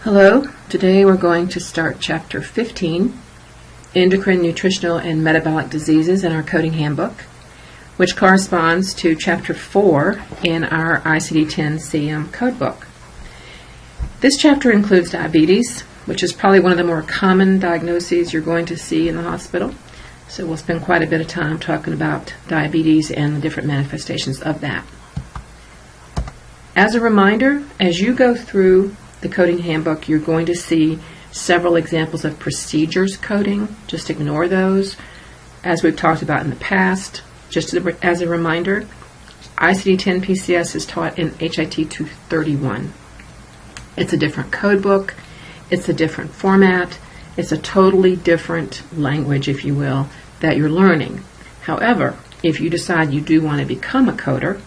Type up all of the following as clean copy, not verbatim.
Hello, today we're going to start Chapter 15, Endocrine, Nutritional, and Metabolic Diseases in our Coding Handbook, which corresponds to Chapter 4 in our ICD-10 Codebook. This chapter includes diabetes, which is probably one of the more common diagnoses you're going to see in the hospital. So we'll spend quite a bit of time talking about diabetes and the different manifestations of that. As a reminder, as you go through the Coding Handbook, you're going to see several examples of procedures coding. Just ignore those. As we've talked about in the past, just as a reminder, ICD-10 PCS is taught in HIT220.221. It's a different code book. It's a different format. It's a totally different language, if you will, that you're learning. However, if you decide you do want to become a coder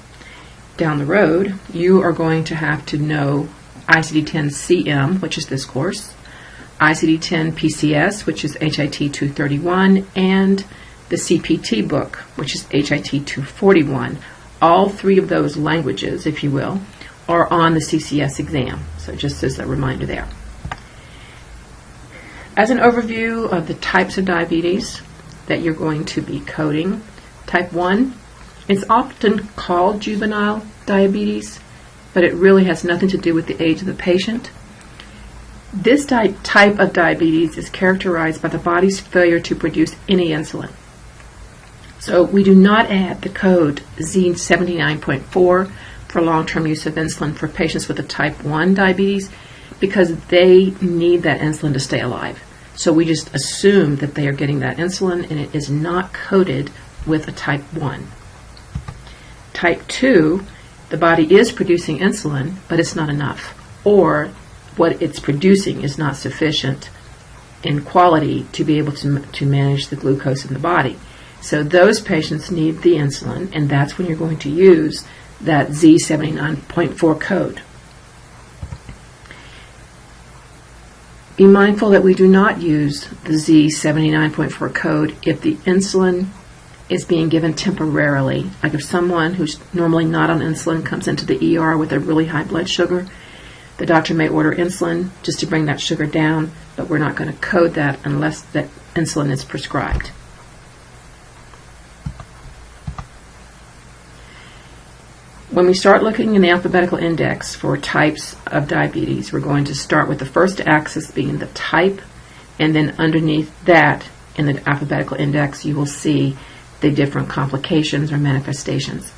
down the road, you are going to have to know ICD-10 CM, which is this course, ICD-10 PCS, which is HIT231, and the CPT book, which is HIT241. All three of those languages, if you will, are on the CCS exam. So just as a reminder there. As an overview of the types of diabetes that you're going to be coding, type 1 is often called juvenile diabetes, but it really has nothing to do with the age of the patient. This type of diabetes is characterized by the body's failure to produce any insulin. So we do not add the code Z79.4 for long-term use of insulin for patients with a type 1 diabetes because they need that insulin to stay alive. So we just assume that they are getting that insulin, and it is not coded with a type 1. Type 2, the body is producing insulin, but it's not enough, or what it's producing is not sufficient in quality to be able to manage the glucose in the body. So those patients need the insulin, and that's when you're going to use that Z79.4 code. Be mindful that we do not use the Z79.4 code if the insulin is being given temporarily. Like if someone who's normally not on insulin comes into the ER with a really high blood sugar, the doctor may order insulin just to bring that sugar down, but we're not going to code that unless that insulin is prescribed. When we start looking in the alphabetical index for types of diabetes, we're going to start with the first axis being the type, and then underneath that in the alphabetical index you will see the different complications or manifestations.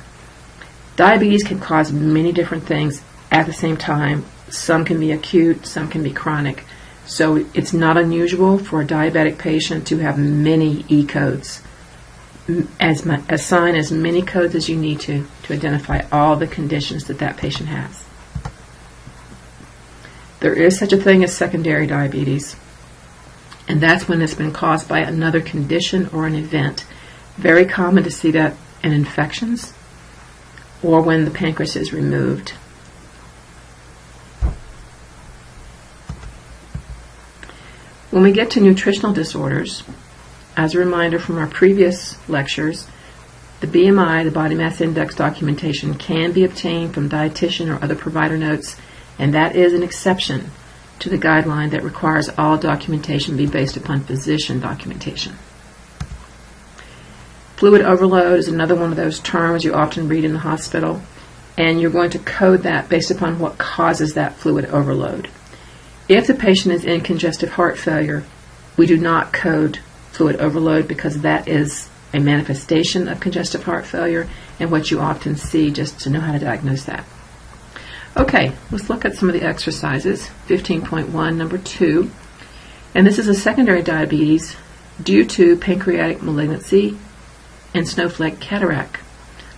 Diabetes can cause many different things at the same time. Some can be acute, some can be chronic. So it's not unusual for a diabetic patient to have many E codes. Assign as many codes as you need to identify all the conditions that that patient has. There is such a thing as secondary diabetes, and that's when it's been caused by another condition or an event. Very common to see that in infections or when the pancreas is removed. When we get to nutritional disorders, as a reminder from our previous lectures, the BMI, the body mass index documentation, can be obtained from dietitian or other provider notes, and that is an exception to the guideline that requires all documentation be based upon physician documentation. Fluid overload is another one of those terms you often read in the hospital, and you're going to code that based upon what causes that fluid overload. If the patient is in congestive heart failure, we do not code fluid overload because that is a manifestation of congestive heart failure and what you often see, just to know how to diagnose that. Okay, let's look at some of the exercises. 15.1, number 2. And this is a secondary diabetes due to pancreatic malignancy and snowflake cataract.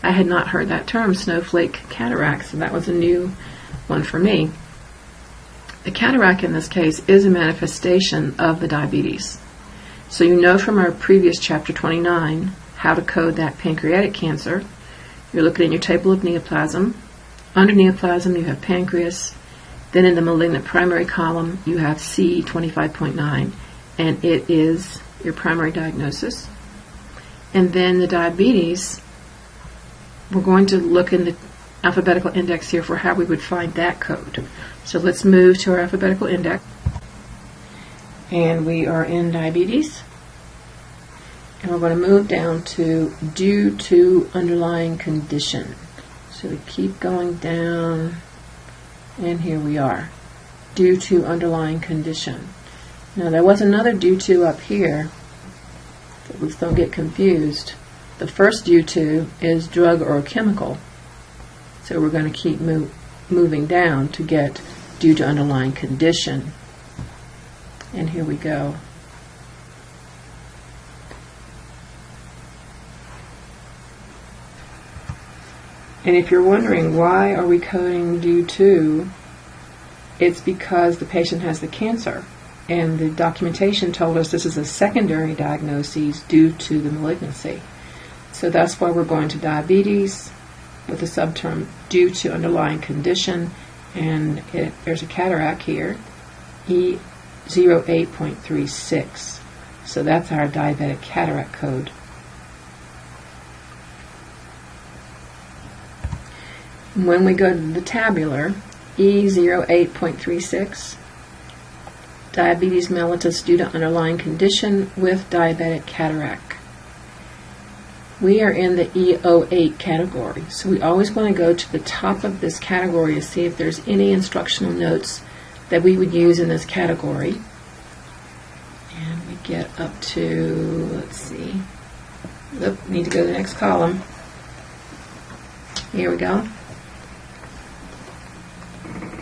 I had not heard that term, snowflake cataract, so that was a new one for me. The cataract in this case is a manifestation of the diabetes. So you know from our previous chapter 29 how to code that pancreatic cancer. You're looking in your table of neoplasm. Under neoplasm you have pancreas. Then in the malignant primary column you have C25.9, and it is your primary diagnosis. And then the diabetes, we're going to look in the alphabetical index here for how we would find that code. So let's move to our alphabetical index. And we are in diabetes. And we're going to move down to due to underlying condition. So we keep going down, and here we are, due to underlying condition. Now there was another due to up here, so let's don't get confused. The first due to is drug or chemical. So we're going to keep moving down to get due to underlying condition. And here we go. And if you're wondering why are we coding due to, it's because the patient has the cancer. And the documentation told us this is a secondary diagnosis due to the malignancy. So that's why we're going to diabetes with the subterm due to underlying condition. And there's a cataract here, E08.36. So that's our diabetic cataract code. When we go to the tabular, E08.36, diabetes mellitus due to underlying condition with diabetic cataract. We are in the E08 category, so we always want to go to the top of this category to see if there's any instructional notes that we would use in this category. And we get up to, let's see, need to go to the next column. Here we go.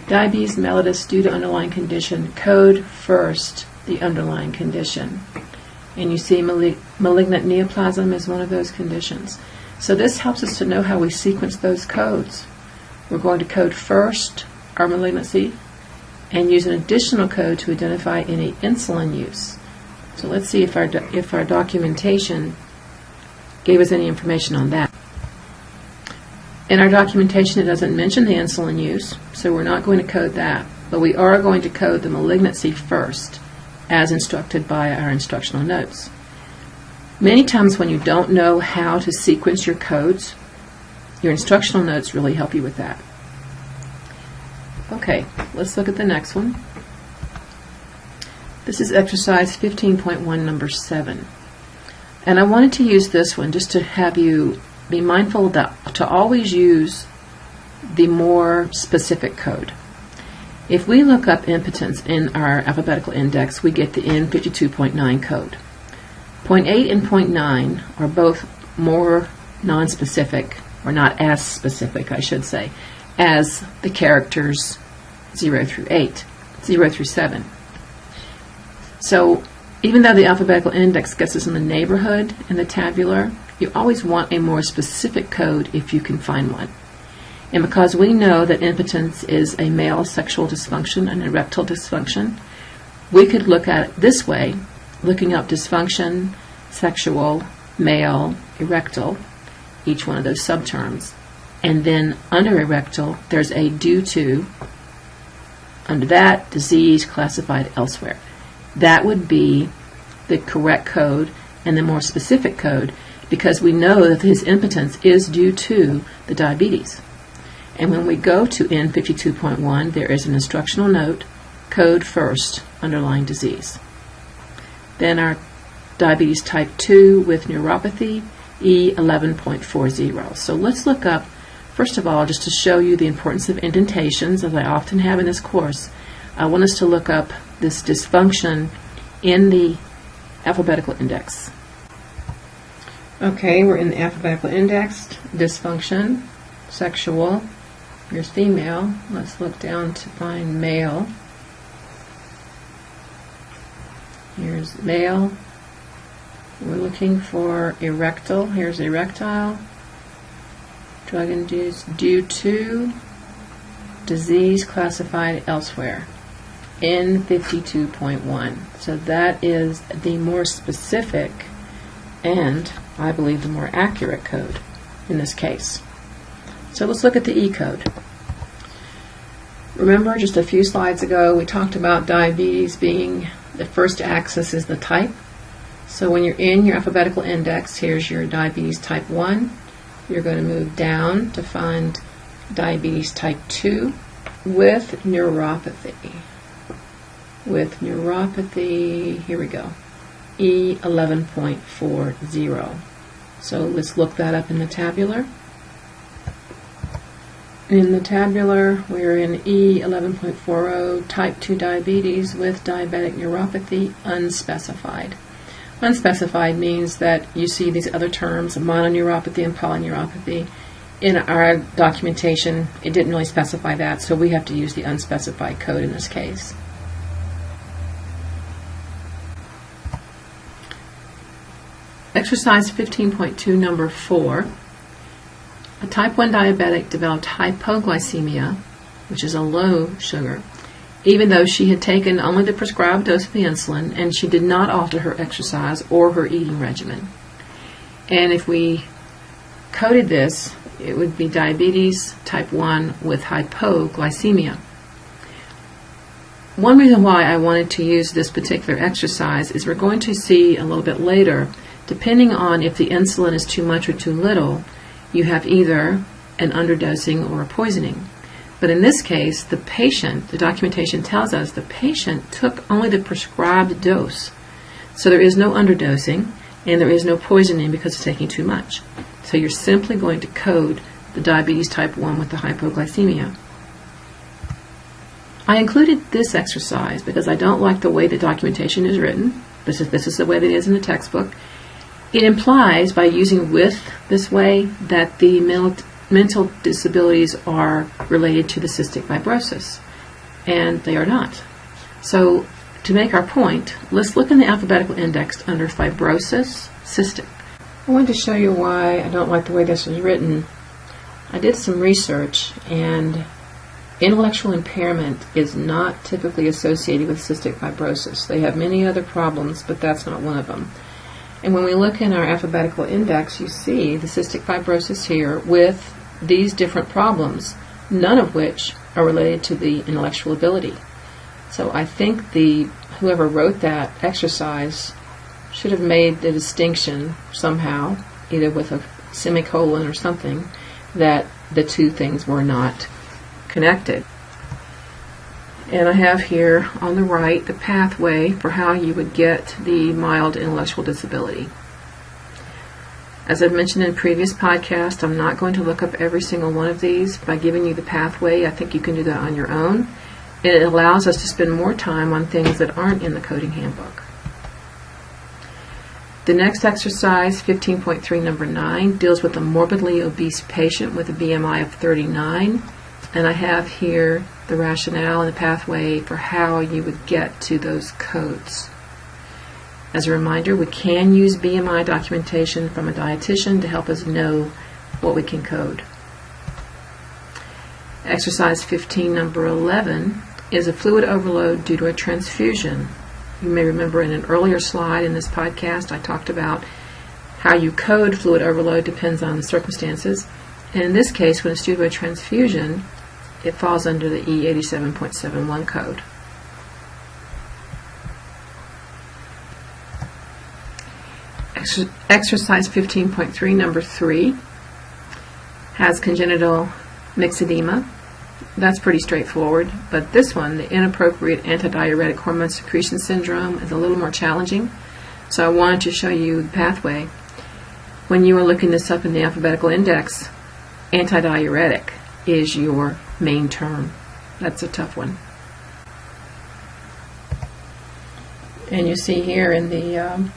Diabetes mellitus due to underlying condition. Code first the underlying condition. And you see malignant neoplasm is one of those conditions. So this helps us to know how we sequence those codes. We're going to code first our malignancy and use an additional code to identify any insulin use. So let's see if our documentation gave us any information on that. In our documentation, it doesn't mention the insulin use, so we're not going to code that. But we are going to code the malignancy first, as instructed by our instructional notes. Many times when you don't know how to sequence your codes, your instructional notes really help you with that. Okay, let's look at the next one. This is exercise 15.1, number 7. And I wanted to use this one just to have you be mindful to always use the more specific code. If we look up impotence in our alphabetical index, we get the N52.9 code. 0.8 and 0.9 are both more non-specific, or not as specific, I should say, as the characters 0 through 7. So even though the alphabetical index gets us in the neighborhood in the tabular, you always want a more specific code if you can find one. And because we know that impotence is a male sexual dysfunction and erectile dysfunction, we could look at it this way, looking up dysfunction, sexual, male, erectile, each one of those subterms. And then under erectile, there's a due to, under that, disease classified elsewhere. That would be the correct code and the more specific code, because we know that his impotence is due to the diabetes. And when we go to N52.1, there is an instructional note, code first, underlying disease. Then our diabetes type 2 with neuropathy, E11.40. So let's look up, first of all, just to show you the importance of indentations, as I often have in this course, I want us to look up this dysfunction in the alphabetical index. Okay, we're in the alphabetical index, dysfunction, sexual, here's female, let's look down to find male, here's male, we're looking for erectile, here's erectile, drug induced due to, disease classified elsewhere, N52.1. So that is the more specific and I believe the more accurate code in this case. So let's look at the E code. Remember just a few slides ago we talked about diabetes being the first axis is the type. So when you're in your alphabetical index, here's your diabetes type 1. You're going to move down to find diabetes type 2 with neuropathy. With neuropathy, here we go, E11.40. So let's look that up in the tabular. In the tabular, we're in E11.40, type 2 diabetes with diabetic neuropathy, unspecified. Unspecified means that you see these other terms, mononeuropathy and polyneuropathy. In our documentation, it didn't really specify that, so we have to use the unspecified code in this case. Exercise 15.2, number 4. A type 1 diabetic developed hypoglycemia, which is a low sugar, even though she had taken only the prescribed dose of the insulin and she did not alter her exercise or her eating regimen. And if we coded this, it would be diabetes type 1 with hypoglycemia. One reason why I wanted to use this particular exercise is we're going to see a little bit later, depending on if the insulin is too much or too little, you have either an underdosing or a poisoning. But in this case, the patient, the documentation tells us the patient took only the prescribed dose. So there is no underdosing and there is no poisoning because it's taking too much. So you're simply going to code the diabetes type 1 with the hypoglycemia. I included this exercise because I don't like the way the documentation is written. This is the way that it is in the textbook. It implies, by using with this way, that the mental disabilities are related to the cystic fibrosis, and they are not. So, to make our point, let's look in the alphabetical index under fibrosis, cystic. I wanted to show you why I don't like the way this is written. I did some research, and intellectual impairment is not typically associated with cystic fibrosis. They have many other problems, but that's not one of them. And when we look in our alphabetical index, you see the cystic fibrosis here with these different problems, none of which are related to the intellectual ability. So I think whoever wrote that exercise should have made the distinction somehow, either with a semicolon or something, that the two things were not connected. And I have here on the right the pathway for how you would get the mild intellectual disability. As I've mentioned in a previous podcast, I'm not going to look up every single one of these. By giving you the pathway, I think you can do that on your own. And it allows us to spend more time on things that aren't in the coding handbook. The next exercise, 15.3, number 9, deals with a morbidly obese patient with a BMI of 39. And I have here the rationale and the pathway for how you would get to those codes. As a reminder, we can use BMI documentation from a dietitian to help us know what we can code. Exercise 15, number 11, is a fluid overload due to a transfusion. You may remember in an earlier slide in this podcast I talked about how you code fluid overload depends on the circumstances. And in this case, when it's due to a transfusion, it falls under the E87.71 code. Exercise 15.3, number 3, has congenital myxedema. That's pretty straightforward, but this one, the inappropriate antidiuretic hormone secretion syndrome, is a little more challenging. So I wanted to show you the pathway. When you are looking this up in the alphabetical index, antidiuretic is your main term. That's a tough one. And you see here in the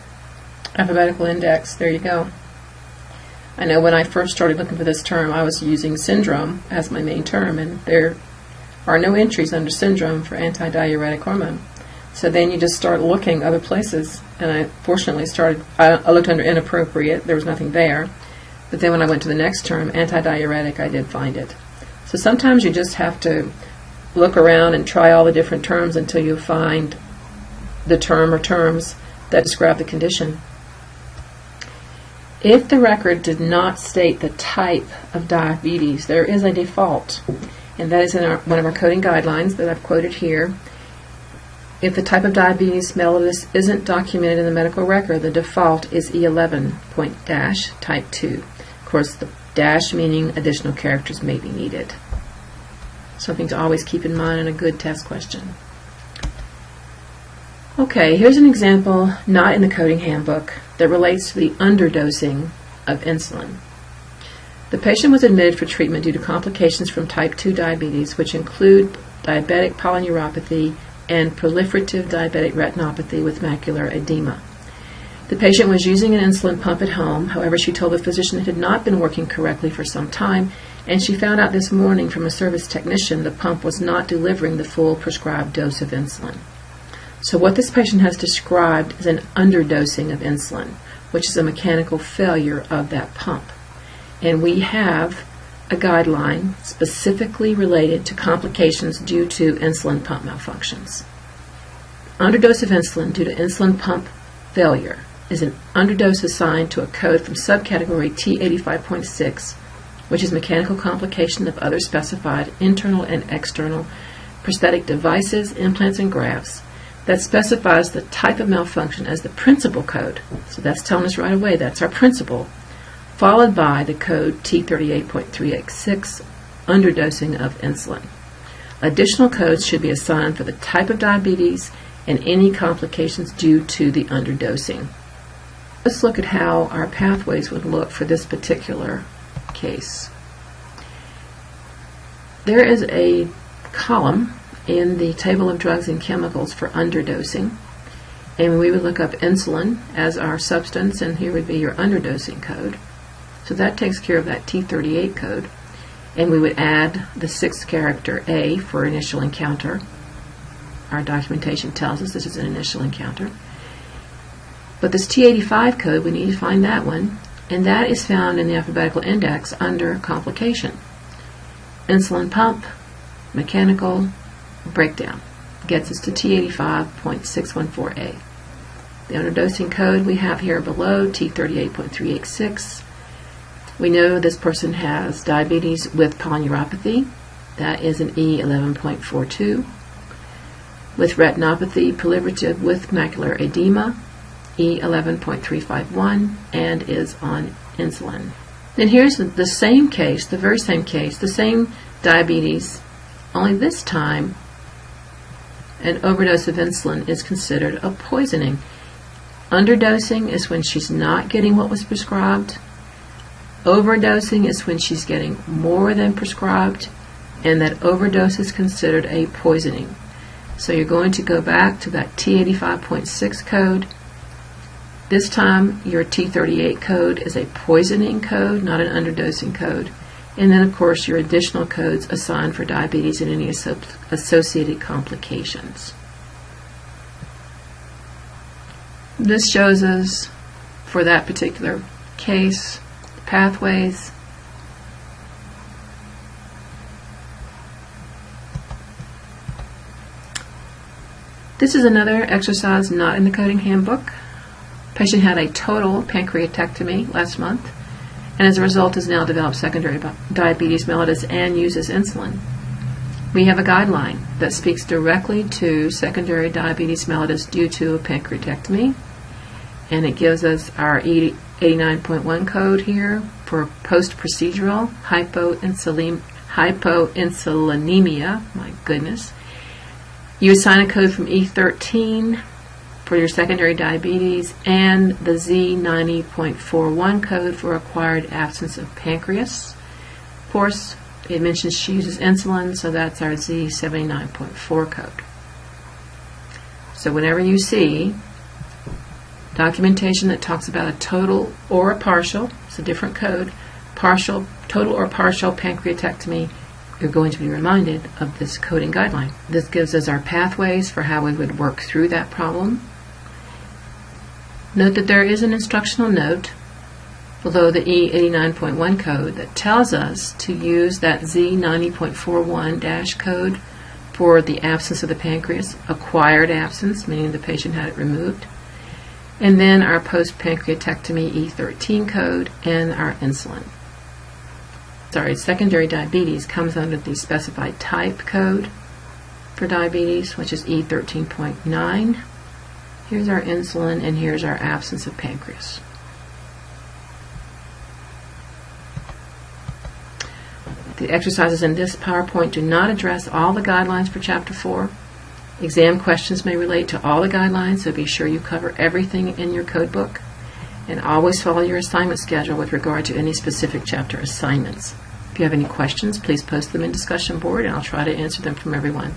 alphabetical index, there you go. I know when I first started looking for this term, I was using syndrome as my main term, and there are no entries under syndrome for antidiuretic hormone. So then you just start looking other places, and I fortunately I looked under inappropriate, there was nothing there. But then when I went to the next term, antidiuretic, I did find it. So sometimes you just have to look around and try all the different terms until you find the term or terms that describe the condition. If the record did not state the type of diabetes, there is a default, and that is in one of our coding guidelines that I've quoted here. If the type of diabetes mellitus isn't documented in the medical record, the default is E11 type 2. Of course, the dash meaning additional characters may be needed. Something to always keep in mind in a good test question. Okay, here's an example not in the coding handbook that relates to the underdosing of insulin. The patient was admitted for treatment due to complications from type 2 diabetes, which include diabetic polyneuropathy and proliferative diabetic retinopathy with macular edema. The patient was using an insulin pump at home. However, she told the physician it had not been working correctly for some time, and she found out this morning from a service technician the pump was not delivering the full prescribed dose of insulin. So what this patient has described is an underdosing of insulin, which is a mechanical failure of that pump. And we have a guideline specifically related to complications due to insulin pump malfunctions. Underdose of insulin due to insulin pump failure is an underdose assigned to a code from subcategory T85.6, which is mechanical complication of other specified internal and external prosthetic devices, implants, and grafts, that specifies the type of malfunction as the principal code. So that's telling us right away that's our principal, followed by the code T38.386, underdosing of insulin. Additional codes should be assigned for the type of diabetes and any complications due to the underdosing. Let's look at how our pathways would look for this particular case. There is a column in the table of drugs and chemicals for underdosing, and we would look up insulin as our substance, and here would be your underdosing code. So that takes care of that T38 code, and we would add the 6th character A for initial encounter. Our documentation tells us this is an initial encounter. But this T85 code, we need to find that one, and that is found in the alphabetical index under complication. Insulin pump, mechanical, breakdown gets us to T85.614A. The underdosing code we have here below, T38.386. We know this person has diabetes with polyneuropathy. That is an E11.42. With retinopathy, proliferative with macular edema, E11.351, and is on insulin. Then here's the same case, the very same case, the same diabetes, only this time an overdose of insulin is considered a poisoning. Underdosing is when she's not getting what was prescribed. Overdosing is when she's getting more than prescribed, and that overdose is considered a poisoning. So you're going to go back to that T85.6 code. This time your T38 code is a poisoning code, not an underdosing code. And then, of course, your additional codes assigned for diabetes and any associated complications. This shows us, for that particular case, the pathways. This is another exercise not in the coding handbook. Patient had a total pancreatectomy last month, and as a result has now developed secondary diabetes mellitus and uses insulin. We have a guideline that speaks directly to secondary diabetes mellitus due to a pancreatectomy, and it gives us our E89.1 code here for post-procedural hypoinsulinemia. My goodness. You assign a code from E13 for your secondary diabetes, and the Z90.41 code for acquired absence of pancreas. Of course, it mentions she uses insulin, so that's our Z79.4 code. So whenever you see documentation that talks about a total or a partial, it's a different code, total or partial pancreatectomy, you're going to be reminded of this coding guideline. This gives us our pathways for how we would work through that problem. Note that there is an instructional note below the E89.1 code that tells us to use that Z90.41- code for the absence of the pancreas, acquired absence, meaning the patient had it removed, and then our post-pancreatectomy E13 code and our insulin. Secondary diabetes comes under the specified type code for diabetes, which is E13.9. Here's our insulin, and here's our absence of pancreas. The exercises in this PowerPoint do not address all the guidelines for Chapter 4. Exam questions may relate to all the guidelines, so be sure you cover everything in your code book. And always follow your assignment schedule with regard to any specific chapter assignments. If you have any questions, please post them in discussion board, and I'll try to answer them from everyone.